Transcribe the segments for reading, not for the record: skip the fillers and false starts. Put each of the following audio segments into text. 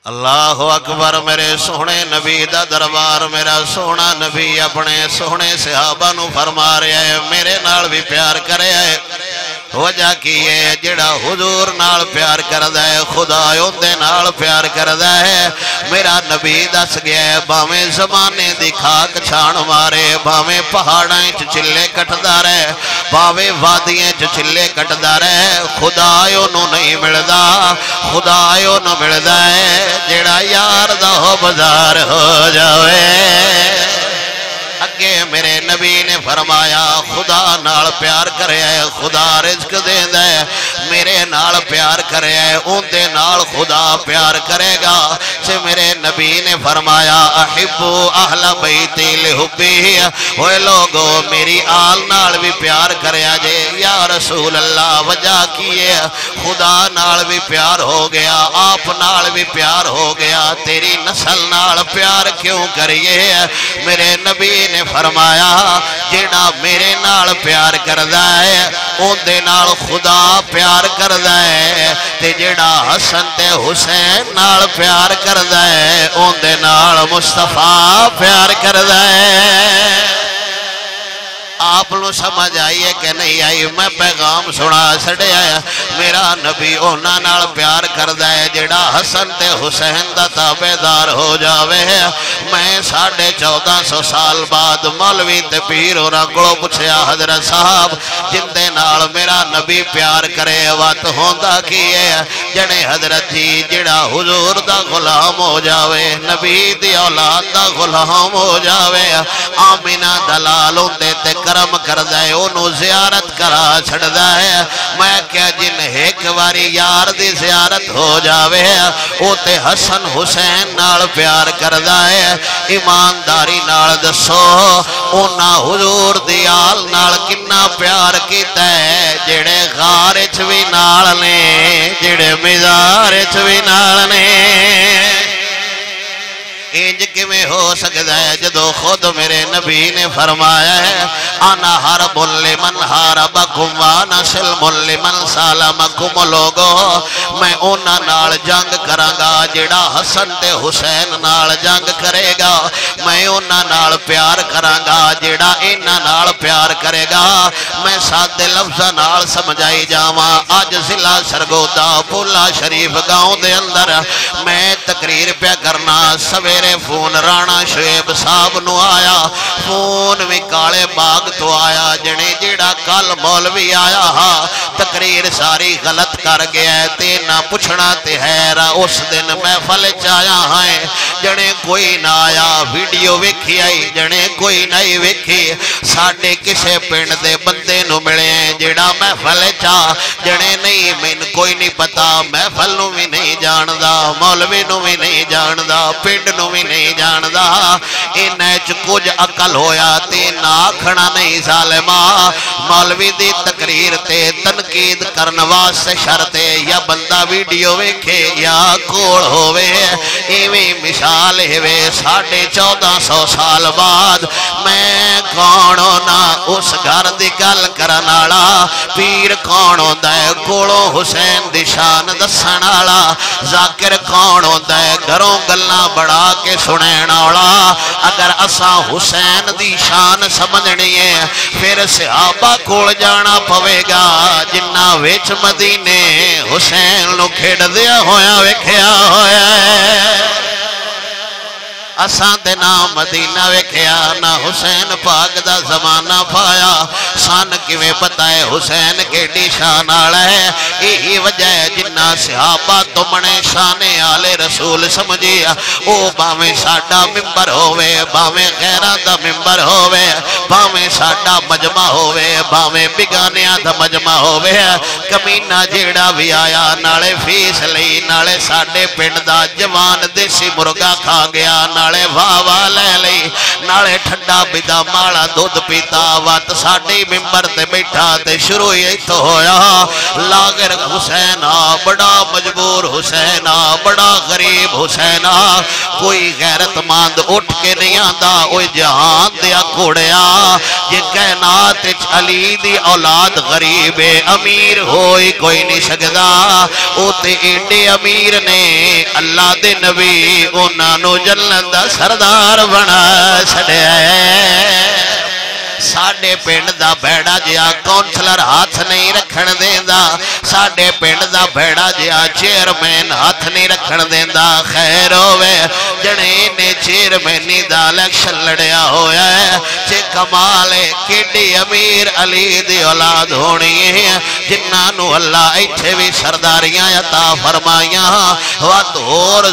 اللہ اکبر میرے سونے نبی دا دربار میرا سونا نبی اپنے سونے صحابہ نو فرما رہا ہے میرے نال بھی پیار کرے ہے وجہ کی ہے جڑا حضور نال پیار کردہ ہے خدا اوندے نال پیار کردہ ہے میرا نبی دس گیا ہے باویں زمانے دی خاک چھان مارے باویں پہاڑیں چلے کٹدا رہے باویں وادیاں چلے کٹدا رہے خدا اونوں نہیں ملدا خدا اونوں ملدا ہے جڑا یار دا ہو بازار ہو جاوے اگے میرے نبی نے فرمایا خدا نال پیار کرے ہے خدا رزق دیندہ ہے میرے نال پیار کرے ہے اوندے نال خدا پیار کرے گا سے میرے نبی نے فرمایا احبو اہل بیتی لحبی ہوئے لوگو میری آل نال بھی پیار کرے جے یا رسول اللہ وجہ کیے خدا نال بھی پیار ہو گیا آپ نال بھی پیار ہو گیا تیری نسل نال پیار کیوں کریے میرے نبی نے فرمایا جیڑا میرے نال پیار کردہ ہے اون دے نال خدا پیار کردہ ہے تے جیڑا حسن تے حسین نال پیار کردہ ہے اون دے نال مصطفیٰ پیار کردہ ہے آپ لو سمجھ آئیے کہ نہیں آئی میں پیغام سنا سڑے آیا میرا نبی اونا نال پیار کردہ ہے جڑا حسن تے حسین دا تابعدار ہو جاوے میں 1450 سال بعد مولوی تے پیر اور انگلو پچھیا حضرت صاحب جندے نال میرا نبی پیار کرے وات ہوندہ کیے جڑے حضرت جی جڑا حضور دا غلام ہو جاوے نبی دی اولاد دا غلام ہو جاوے آمینہ دلال ہوندے تے کرم کردہ ہے انہوں زیارت کرا چھڑدہ ہے میں کیا جن ایک واری یار دی زیارت ہو جاوے او تے حسن حسین نال پیار کردہ ہے ایمانداری نال دسو اونا حضور دی آل نال کنا پیار کیتا ہے جڑے غارچ بھی نال نے جڑے مزارچ بھی نال نے انج کیویں ہو سکتا ہے جدو خود میرے نبی نے فرمایا ہے انا حرب لمن حاربکم وانا سلم لمن سالمکم لوگو میں اونا نال جنگ کرانگا جڑا حسن تے حسین نال جنگ کرے گا میں اونا نال پیار کرانگا جڑا اینا نال پیار کرے گا میں سادے لفظہ نال سمجھائی جاواں آج ضلع سرگودا پولا شریف گاؤں دے اندر میں تقریر پہ کرنا سویرے فون رانا شعیب صاحب نو آیا فون میں کالے باغ تو آیا جنے جیڑا کل مولوی آیا ہاں تقریر ساری غلط کر گیا ہے تے نہ پوچھنا تے ہے اس دن محفل چایا ہیں جنے کوئی نہ آیا ویڈیو ویکھی آئی جنے کوئی نہیں ویکھی ساڑھے کسے پینڈ دے بندے نو ملے ہیں جیڑا محفل چاہ جنے نہیں من کوئی نہیں پتا محفل نو بھی نہیں جاندہ مولوی نو بھی نہیں جاندہ پینڈ نو بھی نہیں جاندہ انہیں کچھ عقل ہویا تے ناکھنا نہیں ظالمہ مولوی دی تقریر تے تنقید کرنواز سے شرطے یا بندہ ویڈیو ویکھے یا کوڑ ہوئے ایویں مثال ہوئے 1450 سال بعد میں کونوں نہ اس گھر دی گل کرنالا پیر کونوں دے کوڑوں حسین دی شان دسنالا ذاکر کونوں دے گھروں گلنا بڑھا کے سنینالا اگر اسا حسین دی شان سمجھنی ہے پھر صحابہ کھول جانا پوے گا جنہ ویچ مدینے حسین نو کھیڑ دیا ہویا ویکھیا ہویا ہے اساں دے نام مدینہ ویکھیا نہ حسین پاک دا زمانہ پایا سان کیویں بتائے حسین کیڑی شان آڑا ہے یہی وجہ ہے جنہ صحابہ تمنے شان آلے رسول سمجھیا او باویں ساڈا ممبر ہوئے باویں غیرہ دا ممبر ہوئے باویں ساڈا مجمع ہوئے باویں بگانیاں دا مجمع ہوئے کمینہ جیڑا بھی آیا نالے فیس لئی نالے ساڈے پنڈ دا جوان دیسی مرگا کھا گیا نالے واہ لے لئی نالے ٹھنڈا بیدا مالا دودھ پیتا وات ساڑی ممبر تے بیٹھا تے شروع ہی تو ہویا لاغر حسینہ بڑا مجبور حسینہ بڑا غریب حسین کوئی غیرت مند اٹھ کے نہیں آندا اوے جہان دیا کوڑیا یہ کائنات علی دی اولاد غریب امیر ہوئی کوئی نہیں سکدا او تے ایڈے امیر نے اللہ دے نبی انہاں نو جنت دا سردار بنا چھڈیا ہے ساڑھے پینڈ دا بیڑا جیا کونسلر ہاتھ نہیں رکھن دیندا ساڑھے پینڈ دا بیڑا جیا چیئرمین ہاتھ نہیں رکھن دیندا خیر ہوئے جنے نے چیئرمینی دا الیکشن لڑیا ہویا ہے چے کمالے کیڈی امیر علی دی اولاد ہونی ہے جنہانو اللہ ایتھے بھی سرداریاں عطا فرمائیاں وقت اور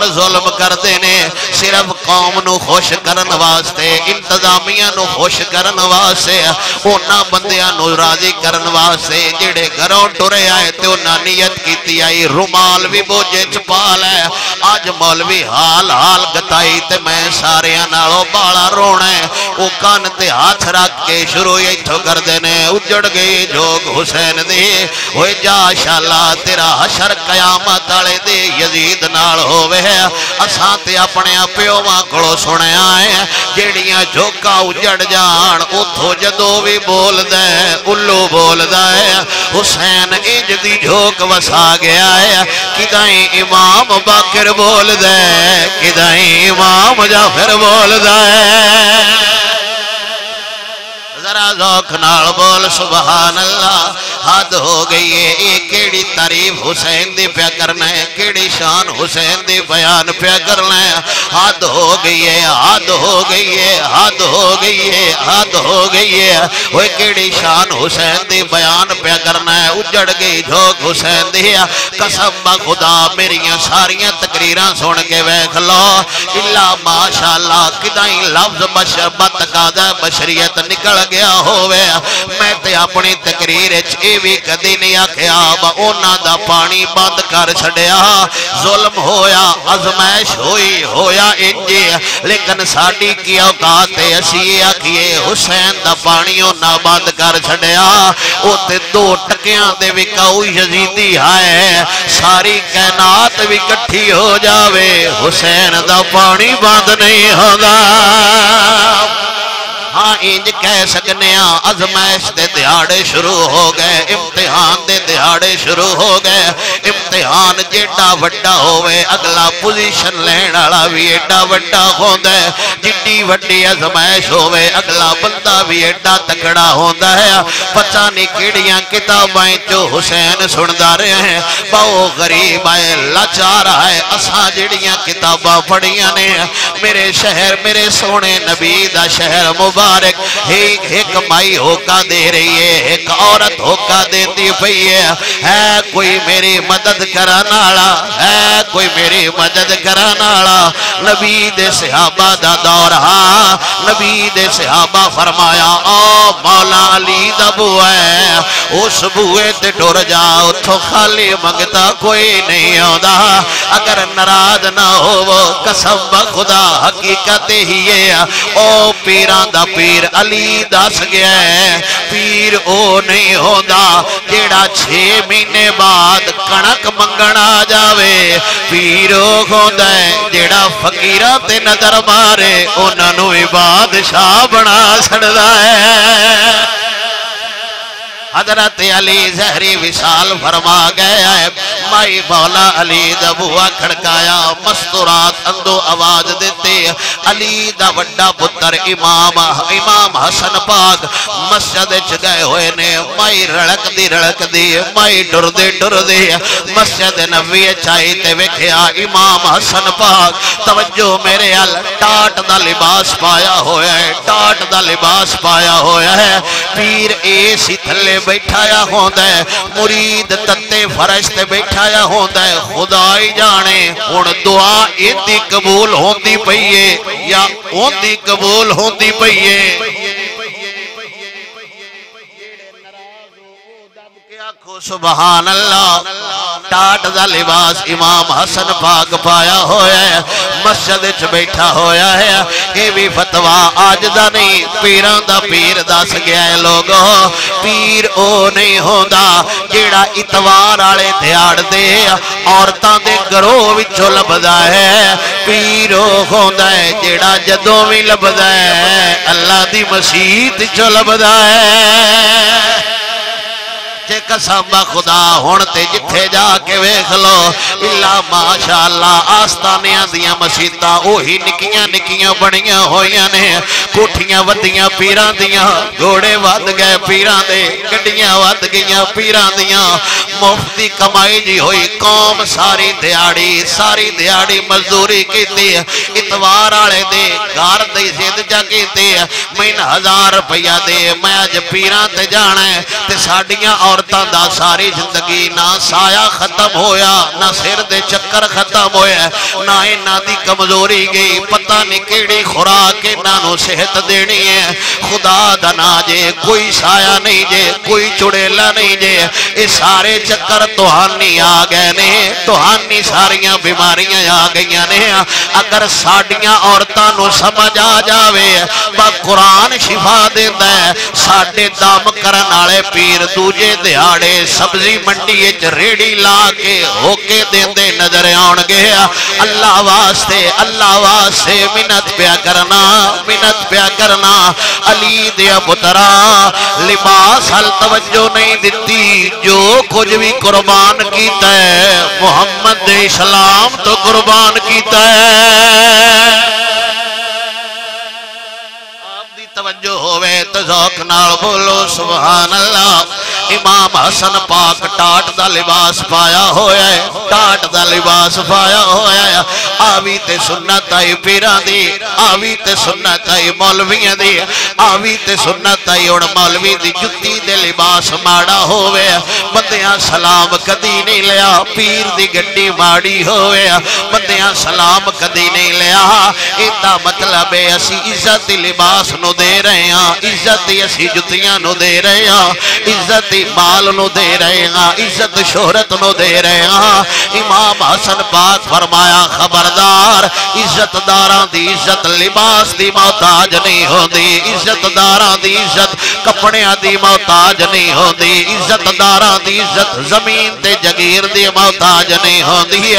ظلم کر دینے صرف قوم نو خوش کرن واسطے انتظامیہ نو خوش کرن واسطے اونا بندیاں نو راضی کرن واسطے جڑے گھروں ٹرے آئے تے اونا نیت کیتی آئی رومال بھی بوجھے چپال ہے آج مولوی حال گتائی تے میں ساریاں نالو بالا رونے او کان تے ہاتھ رکھ کے شروع ایتھو کر دینے اجڑ گئی جوگ حسین دی ہوئے جا شاءاللہ تیرا حشر قیامت آلے دے یزید نال ہوئے اساں تے اپنے اپیو ماں کڑو سنے آئے جیڑیاں جوکا اجڑ جان اتھو جدو بھی بول دے الو بول دے حسین انج دی جھوک وسا گیا ہے کدائیں امام باقر بول دے کدائیں امام جعفر بول دے ذرا ذوق نال بول سبحان اللہ حد ہو گئی ہے ایک کیڑی تعریف حسین دی پیا کرنا ہے کیڑی شان حسین دی بیان پیا کرنا ہے حد ہو گئی ہے حد ہو گئی ہے حد ہو گئی ہے حد ہو گئی ہے وہ کیڑی شان حسین دی بیان پیا کرنا ہے اجڑ گئی جھوک حسین دی قسم خدا میریاں ساریاں تقریراں سن کے ویکھ لو اللہ ماشاءاللہ کدائیں لفظ بشر بتقاضا بشریت نکل گیا ہوئے میں تے اپنی تقریر اے بھی کدی نہیں آکھیا با اونا دا پانی بند کر چھڑیا ظلم ہویا ازمائش ہوئی ہویا انجی لیکن ساڑی کی اوقات اسی آکھئے حسین دا پانی اونا بند کر چھڑیا او تے دو ٹکیاں دے وکاؤ یزیدی آئے ساری کائنات بھی کٹھی ہو جاوے حسین دا پانی بند نہیں ہوگا ہاں انج کہہ سکنے ازمائش دے دیاڑے شروع ہو گئے امتحان دے دیاڑے شروع ہو گئے امتحان جیڑا وڈا ہوئے اگلا پوزیشن لینا بھی ایڈا وڈا ہوندہ ہے جنی وڈی ازمائش ہوئے اگلا بندہ بھی ایڈا تکڑا ہوندہ ہے پتہ نہیں کیڑیاں کتابیں جو حسین سندہ رہے ہیں باؤ غریب آئے لاچار آئے اساں جڑیاں کتاباں پڑھیاں نے میرے شہر میرے سونے نبی دا شہر مبارک ایک مائی ہوکا دے رہی ہے ایک عورت ہوکا دیتی پئی ہے کوئی میری مدد کرانالا ہے کوئی میری مدد کرانالا نبی دے صحابہ دا دور ہاں نبی دے صحابہ فرمایا او مولا علی دا بوئے اس بوئے تے ڈور جاؤ تو خالی منگتا کوئی نہیں ہودا اگر نراض نہ ہو وہ قسم خدا حقیقت ہی ہے او پیران دا پیر علی دس گیا ہے پیر او نہیں ہوندہ جیڑا 6 مہینے بعد کنک منگنا جاوے پیر او ہوندہ ہے جیڑا فقیرہ تے نظر مارے انہوں بادشاہ بنا سڑدا ہے حضرت علی زہری وصال فرما گیا ہے مائی مولا علی دا بوا کھڑکایا مستورات اندو آواز دیتے علی دا وڈا پتر امام حسن پاک مسجد گئے ہوئے نے مائی رڑک دی مائی ڈر دے مسجد نبی چاہی تے وکھیا امام حسن پاک توجہ میرے ال ٹاٹ دا لباس پایا ہویا ہے ٹاٹ دا لباس پایا ہویا ہے پیر ایسی تھلے بیٹھایا ہوندہ ہے مرید تتے فرش تے بیٹھایا ہوندہ ہے خدائی جانے ان دعا ایدی قبول ہوندی پئیے یا ہوندی قبول ہوندی پئیے سبحان اللہ ٹاٹ دا لباس امام حسن پاک پایا ہویا ہے مسجد وچ بیٹھا ہویا ہے یہ بھی فتویٰ آج دا نہیں پیران دا پیر دس گیا ہے لوگوں پیر او نہیں ہوندا جیڑا اتوار آلے دیاڑ دے عورتاں دے گروہ وچوں لبدا ہے پیر او ہوندا ہے جیڑا جدوں بھی لبدا ہے اللہ دی مسجد وچوں لبدا ہے جے قسم خدا ہون تے جتھے جا کے ویکھ لو اللہ ماشاءاللہ آستانیاں دیاں مسجداں اوہی نکیاں نکیاں بنیاں ہویاں نے کوٹھیاں ودیاں پیراں دیاں گھوڑے ود گئے پیراں دے گڈیاں ود گئیاں پیراں دیاں مفتی کمائی جی ہوئی قوم ساری دیہاڑی مزدوری کیتی اتوار والے دے گھر دی زد جا کیتی میں 1000 روپیہ دے میں اج پیراں تے جانا ہے تے ساڈیاں عورتاں دا ساری زندگی نہ سایہ ختم ہویا نہ سر دے چکر ختم ہویا نہ انہاں دی کمزوری گئی پتہ نہیں کیڑی خوراک انہاں نو صحت دینی ہے خدا دا نا جے کوئی سایہ نہیں جے کوئی چڑیلا نہیں جے یہ سارے چکر توہانی آ گئے نے توہانی ساریاں بیماریاں آ گئیاں نے اگر ساڈیاں عورتاں نو سمجھ آ جاوے با قرآن شفا دیندا ہے ساڈے دم کرن والے پیر دوجے دیہاڑے سبزی منڈی وچ ریڑی لا کے ہو کے دیندے نظر آن گے اللہ واسطے منت پیا کرنا علی دے پترا لباس ہل توجہ نہیں دیتی جو کچھ بھی قربان کیتا ہے محمد اسلام تو قربان کیتا ہے آپ دی توجہ ہوئے تو ذوق نال بولو سبحان اللہ امام حسن پاک ٹاٹ دا لباس پایا ہویا ہے ٹاٹ دا لباس پایا ہویا ہے آوی تے سنت آئی پیران دی آوی تے سنت آئی مولویاں دی آوی تے سنت آئی اور مولوی دی جتی دے لباس ماڑا ہوئے بندیاں سلام کدی نہیں لیا پیر دی گڈی ماڑی ہوئے بندیاں سلام کدی نہیں لیا ایتا مطلب ہے اسی عزت لباس نو دے رہے ہیں عزت اسی جتیاں نو دے رہے ہیں عزت مال نو دے رہے ہیں عزت شہرت نو دے رہے ہیں امام حسن پاک فرمایا خبردار عزت داراں دی عزت لباس دی محتاج نہیں ہوندی عزت داراں دی عزت کپڑیاں دی محتاج نہیں ہوندی عزت داراں دی عزت زمین تے جگیر دی محتاج نہیں ہوندی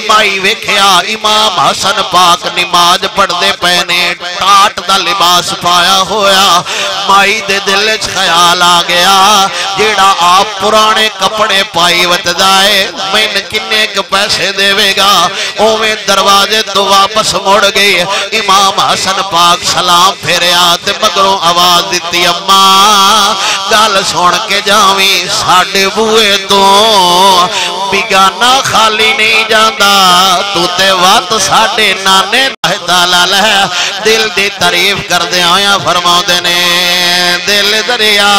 مائی ویکھیا امام حسن پاک نماز پڑھ دے پینے ٹاٹ دا لباس پایا ہویا مائی دے دل وچ خیال آ گیا جیڑا آپ پرانے کپڑے پائی وتدائے میں کنے کے پیسے دے گا اوے دروازے تو واپس مڑ گئی امام حسن پاک سلام پھیرے آتے مگروں آواز دیتی اماں گال سوڑ کے جاویں ساڑھے بوئے تو بگانا خالی نہیں جاندہ تو تے وات ساڑھے نانے دالال ہے دل دی تعریف کر دے آیا فرماؤ دینے دل دریا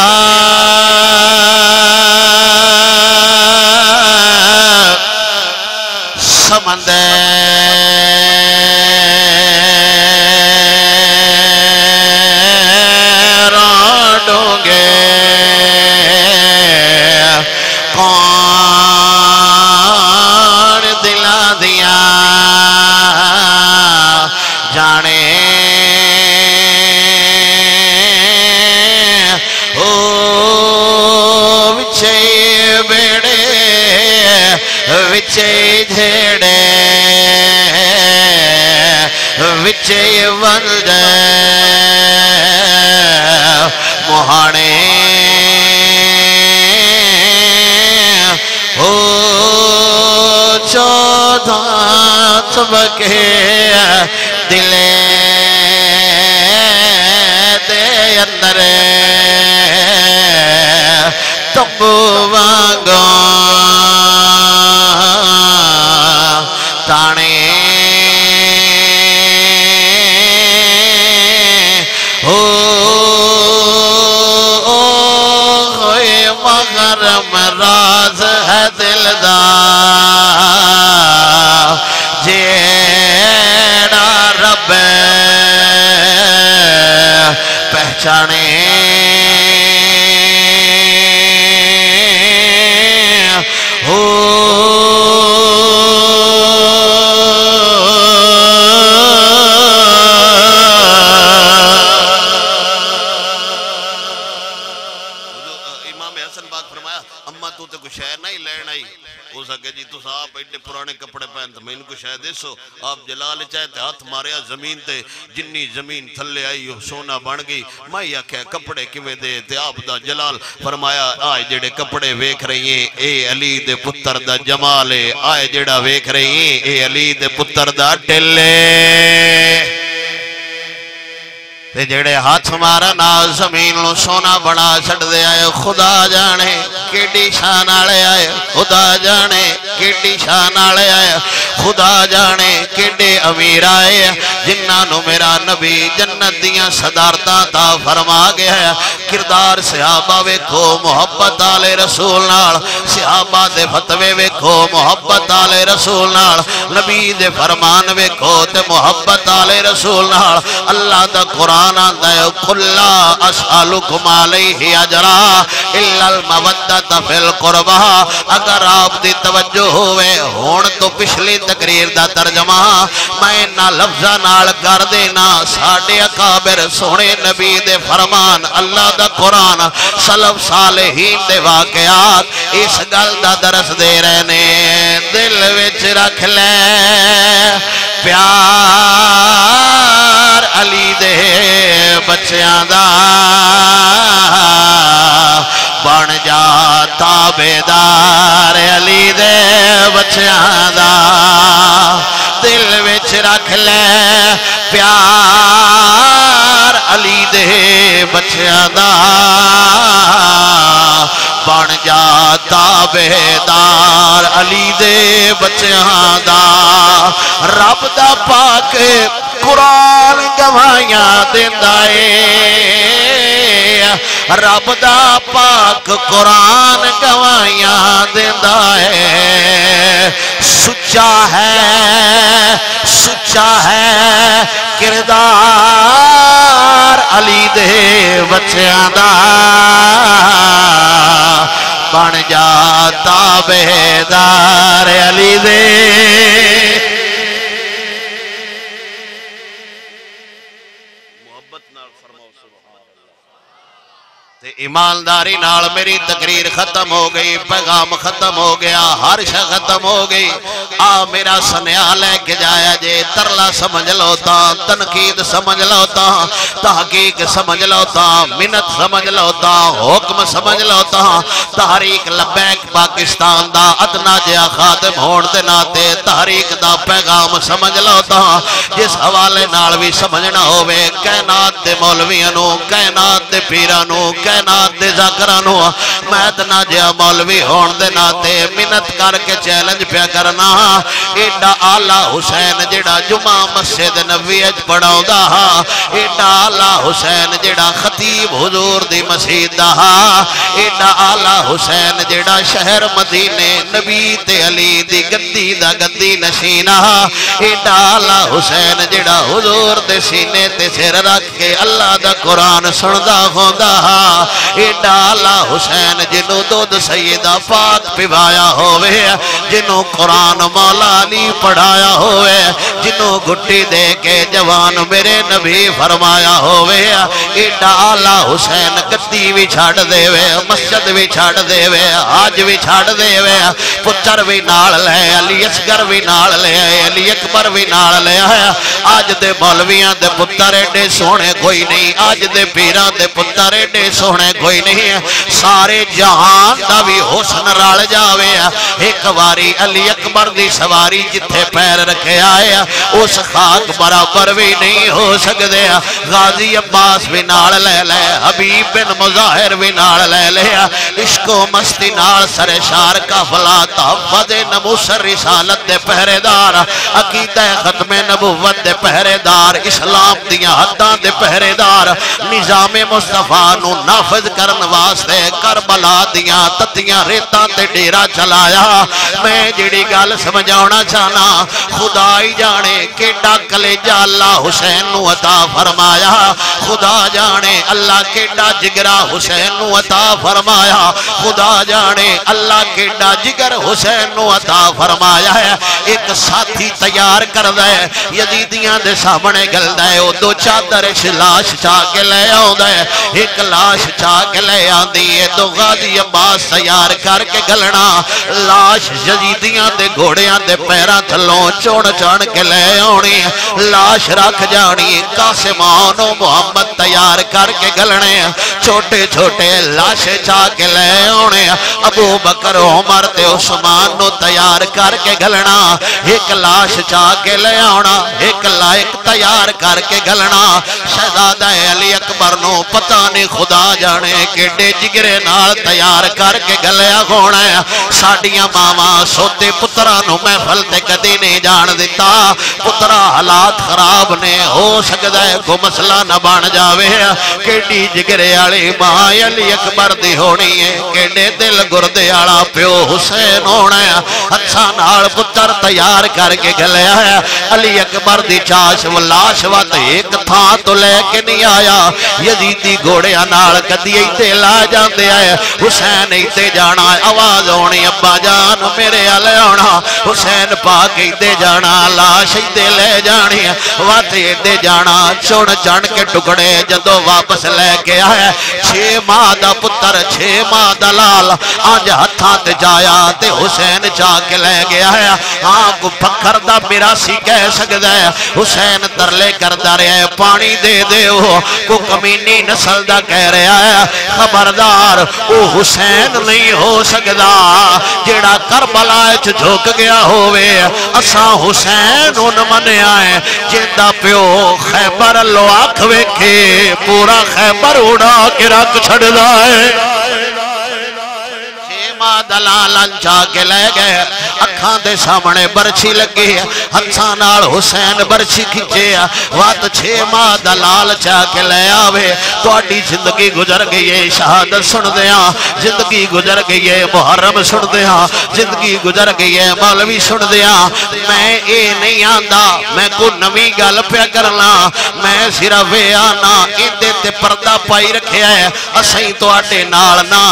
سمندر ڈونگے کون دلا دیا جانے وچے بیڑے وچے جھیڑے وچے ونجے مہانے چودھاں چبکے دلے دے اندر تمبو وانگو تانے ہوئے مغرم راز ہے دل دا جیڑا رب پہچانے کو شاید دیسو آپ جلال چاہتے ہاتھ ماریا زمین تے جنی زمین تھلے آئی ہو سونا بن گئی میں یا کہ کپڑے کیویں دے تے آپ دا جلال فرمایا آئے جڑے کپڑے ویکھ رہی ہیں اے علی دے پتر دا جمال ہے آئے جڑا ویکھ رہی ہیں اے علی دے پتر دا ٹلے تے جڑے ہاتھ مارا نال زمین نو سونا بنا چھڑ دے آئے خدا جانے کیڑی شان والے آئے خدا جانے کیڑی شان والے آئے خدا جانے کیڑے امیر آئے جنہاں نو میرا نبی جنت دیاں صدارتاں عطا فرما گیا ہے کردار صحابہ ویکھو محبت آلے رسول نال صحابہ دے فتوے ویکھو محبت آلے رسول نال نبی دے فرمان ویکھو تے محبت آلے رسول نال اللہ دا قرآن آندا ہے کلا اسالکم علیہ اجرا الا المودۃ فی القربہ اگر آپ دی توجہ ہوئے ہون تو پچھلی تقریر دا ترجمہ میں نہ لفظہ نال کر دینا ساڑھے اکابر سونے نبی دے فرمان اللہ دا قرآن سلف صالحین دے واقعات اس گل دا درس دے رہنے دل وچ رکھ لے پیار علی دے بچیاں دا بن جا تابعدار علی دے بچیاں دا دل وچ رکھ لے پیار علی دے بچیاں دا بن جا تابعدار علی دے بچیاں دا رب دا پاک قرآن گواہیاں دیندا اے رب دا پاک قرآن گواہیااں دیندا ہے سچا ہے کردار علی دے بچیاں دا بن جا تابعدار علی دے ایمانداری نال میری تقریر ختم ہو گئی پیغام ختم ہو گیا ہر شے ختم ہو گئی آ میرا سنیا لے کے جایا جے ترلا سمجھ لو تا تنقید سمجھ لو تا تحقیق سمجھ لو تا منت سمجھ لو تا حکم سمجھ لو تا تحریک لبیک پاکستان دا ادنا جیا خادم ہون دے ناتے تحریک دا پیغام سمجھ لو تا جس حوالے نال بھی سمجھنا ہوئے کائنات دے مولویانو کائنات دے پیرانو کائنات دے ذاکرانو میں اتنا جیا مولوی ہون دے ناتے منت کر کے چیلنج پیا کرنا ایڈا آلہ حسین جڑا جمعہ مسجد نبویت پڑھاؤ دا ایڈا آلہ حسین جڑا خطیب حضور دی مسجد دا ایڈا آلہ حسین جڑا شہر مدینے نبی تے علی دی گدی دا گدی نشینہ ایڈا آلہ حسین جڑا حضور دے سینے تے سر رکھ کے اللہ دا قرآن سندا ہوندا ایڈا آلہ حسین جنہوں دودھ سیدہ پاک پوایا ہوئے جنہوں قرآن مولا علی پڑھایا ہوئے جنہوں گھٹی دے کے جوان میرے نبی فرمایا ہوئے ایڈا آلہ حسین گدی بھی چھاڑ دے وے مسجد بھی چھاڑ دے وے آج بھی چھاڑ دے وے پتر بھی نال لے علی اصغر بھی نال لے علی اکبر بھی نال لے آج دے مولویاں دے پتر ایڈے سونے کوئی نہیں آج دے پیران دے پتر ایڈے سونے کوئی نہیں ہے سارے جہان دا بھی حسن رال جاوے ایک واری علی اکبر دی سواری جتھے پیر رکھے آئے اس خاک برابر بھی نہیں ہو سکتے غازی عباس بھی نال لے لے حبیب بن مظاہر بھی نال لے لے عشق و مستی نال سرشار قافلہ تحفظ نموسر رسالت دے پہرے دار عقیدہ ختم نبوت دے پہرے دار اسلام دیاں حداں دے پہرے دار نظام مصطفیٰ نو نافذ کرن واسطے کربلا دیاں تتیاں ریتاں تے ڈیرا چلایا میں جڑی گل سمجھاونا چاہنا خدا ہی جانے کیڈا کلیجہ اللہ حسین نو عطا فرمایا خدا جانے اللہ کیڈا جگرا حسین نو عطا فرمایا خدا جانے اللہ کیڈا جگر حسین نو عطا فرمایا ہے ایک ساتھی تیار کر دے یزیدیاں دے سامنے گل دے او دو چادر لاش چاہ کے لے آؤں دے ایک لاش چاہ کے لے آن دیئے تو غازی عباس تیار کر کے گلنا لاش یزیدیاں دے گھوڑیاں دے پیراں تھلوں چون چان کے لے آنی لاش رکھ جانی قاسمان و محمد تیار کر کے گلنے چھوٹے چھوٹے لاشے چاہ کے لے آنے ابو بکر عمر تے عثمان نو تیار کر کے گلنا ایک لاش چاہ کے لے آنا ایک لائق تیار کر کے گلنا شہزادہ علی اکبر نو پتہ نہیں خدا جانے کیڑے جگرے نال تیار کر کے گلیا ہونا ساڑیاں ماما سوتے پترہ نو محفل تے کدی نہیں جان دیتا پترہ حالات خراب نے ہو سکتا ہے کو مسئلہ نہ بان جاوے کیڑی جگرے آلی ماں علی اکبر دی ہونی ہے کیڑے دل گردے آلا پیو حسین ہونا ہے اچھا نال پتر تیار کر کے گلیا ہے علی اکبر دی چاش و لاش وات ایک تھا تو لے کے نہیں آیا یزیدی گھوڑے نال کدی ایتے لا جاندے آئے حسین ایتے جانا آواز ہونی ابا جان میرے آلے ہونا حسین پاک ایتے جانا لاش ایتے لے جانی وات ایتے جانا چون چان کے ٹکڑے جدو واپس لے کے آئے 6 ماہ دا پتر 6 ماہ دا لال آج ہتھاں تے جایا تے حسین چاہ کے لے گیا ہے کو پکھر دا میراسی کہہ سکتا ہے حسین ترلے کردہ رہے ہیں پانی دے دے ہو کو کمینی نسل دا کہہ رہا ہے خبردار او حسین نہیں ہو سکتا جیڑا کربلا جھوک گیا ہوئے اساں حسین ان منے آئے جندہ پیو خیبر لو آکھ ویکھے پورا خیبر اڑا کے رکھ چھڑ دائے دلال انچا کے لے گئے اکھاں دے سامنے برچی لگی ہتھاں نال حسین برچی کھچے وات 6 ماہ دلال چاہ کے لے آوے تو اڈی زندگی گزر گئی ہے شہادت سن دیا زندگی گزر گئی ہے محرم سن دیا زندگی گزر گئی ہے مولوی سن دیا میں اے نہیں آندہ میں کو نمی گل پہ کرنا میں صرف اے آنا اندے تے پردہ پائی رکھے ہے اسیں تو اڈے نال نا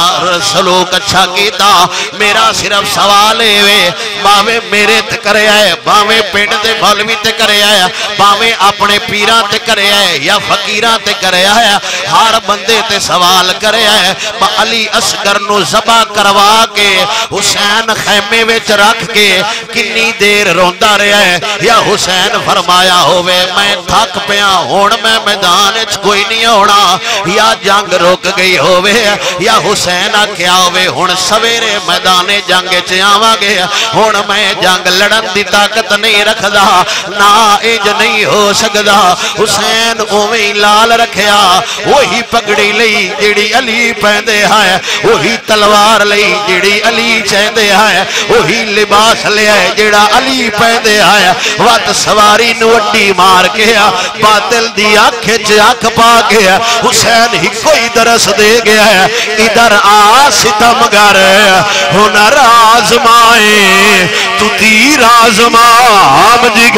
سلوک اچھا کیتا میرا صرف سوال ہے باوے میرے تے کرے آئے باوے پینڈ دے مولوی تے کرے آئے باوے اپنے پیران تے کرے آئے یا فقیران تے کرے آئے ہر بندے تے سوال کرے آئے علی اصغر نو ذبح کروا کے حسین خیمے وچ رکھ کے کنی دیر روندہ رہے آئے یا حسین فرمایا ہوئے میں تھک پیا ہون میں میدان اچ کوئی نہیں ہونا یا جنگ روک گئی ہوئے یا حسین کیا ہوئے ہون سویرے میدان جنگ چیاواں گے ہون میں جنگ لڑن دی طاقت نہیں رکھ دا نا ایج نہیں ہو سکدا حسین اویں لال رکھیا وہی پگڑی لئی جیڑی علی پہندے ہے وہی تلوار لئی جیڑی علی چہندے ہے وہی لباس لیا جیڑا علی پہندے ہے وقت سواری نوٹی مار کے باطل دی آنکھ آنکھ پا کے حسین ہی کوئی درس دے گیا ہے ادھر آ ستمگر ہنر آزمائے تو تیر آزما مجھ